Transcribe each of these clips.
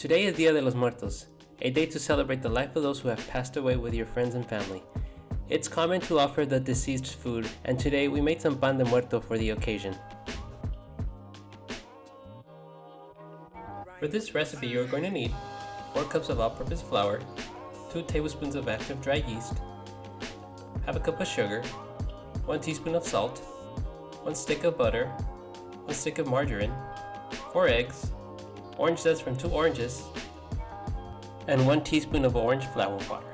Today is Dia de los Muertos, a day to celebrate the life of those who have passed away with your friends and family. It's common to offer the deceased food, and today we made some pan de muerto for the occasion. For this recipe, you're going to need 4 cups of all-purpose flour, 2 tablespoons of active dry yeast, half a cup of sugar, 1 teaspoon of salt, 1 stick of butter, 1 stick of margarine, 4 eggs, orange zest from 2 oranges, and 1 teaspoon of orange flower water.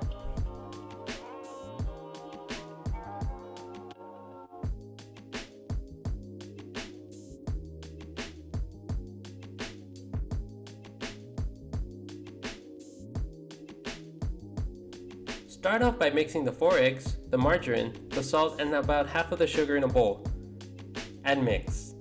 Start off by mixing the 4 eggs, the margarine, the salt, and about half of the sugar in a bowl, and mix.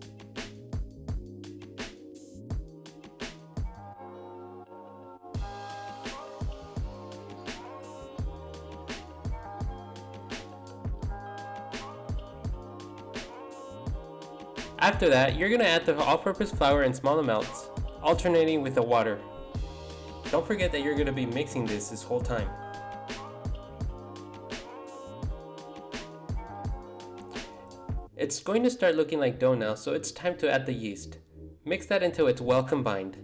After that, you're going to add the all-purpose flour in small amounts, alternating with the water. Don't forget that you're going to be mixing this whole time. It's going to start looking like dough now, so it's time to add the yeast. Mix that until it's well combined.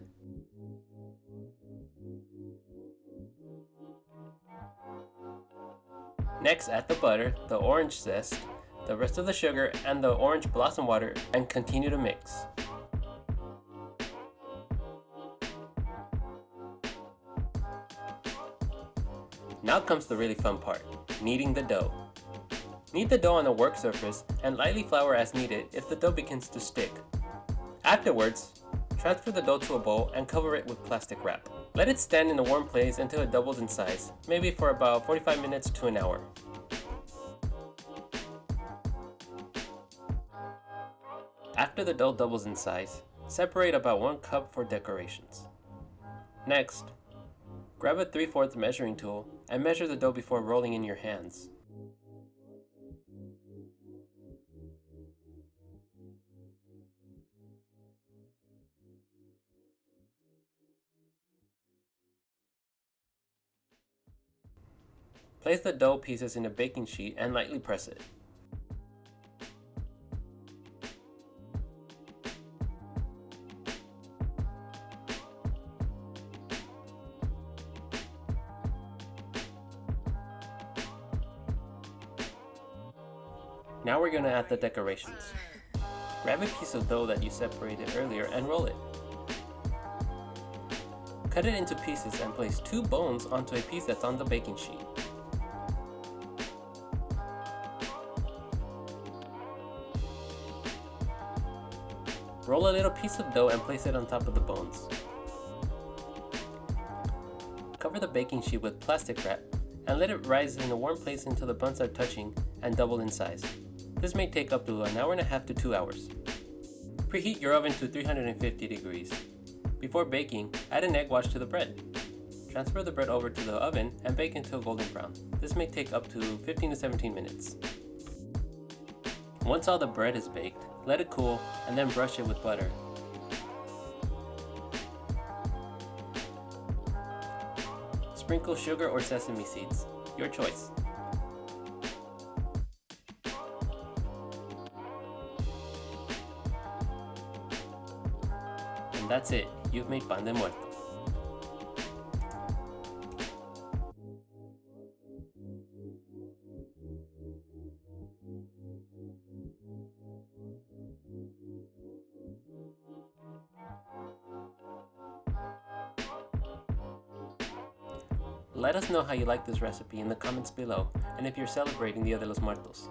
Next, add the butter, the orange zest, the rest of the sugar, and the orange blossom water, and continue to mix. Now comes the really fun part, kneading the dough. Knead the dough on a work surface and lightly flour as needed if the dough begins to stick. Afterwards, transfer the dough to a bowl and cover it with plastic wrap. Let it stand in a warm place until it doubles in size, maybe for about 45 minutes to an hour. After the dough doubles in size, separate about 1 cup for decorations. Next, grab a 3/4 measuring tool and measure the dough before rolling in your hands. Place the dough pieces in a baking sheet and lightly press it. Now we're going to add the decorations. Grab a piece of dough that you separated earlier and roll it. Cut it into pieces and place 2 bones onto a piece that's on the baking sheet. Roll a little piece of dough and place it on top of the bones. Cover the baking sheet with plastic wrap and let it rise in a warm place until the buns are touching and double in size. This may take up to 1.5 hours to 2 hours. Preheat your oven to 350 degrees. Before baking, add an egg wash to the bread. Transfer the bread over to the oven and bake until golden brown. This may take up to 15 to 17 minutes. Once all the bread is baked, let it cool and then brush it with butter. Sprinkle sugar or sesame seeds, your choice. And that's it, you've made pan de muerto. Let us know how you like this recipe in the comments below, and if you're celebrating Dia de los Muertos.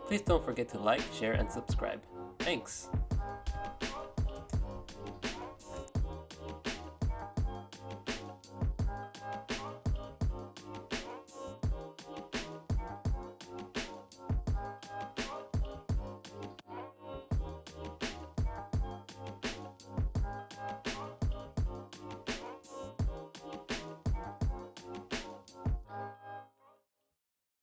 Please don't forget to like, share, and subscribe. Thanks!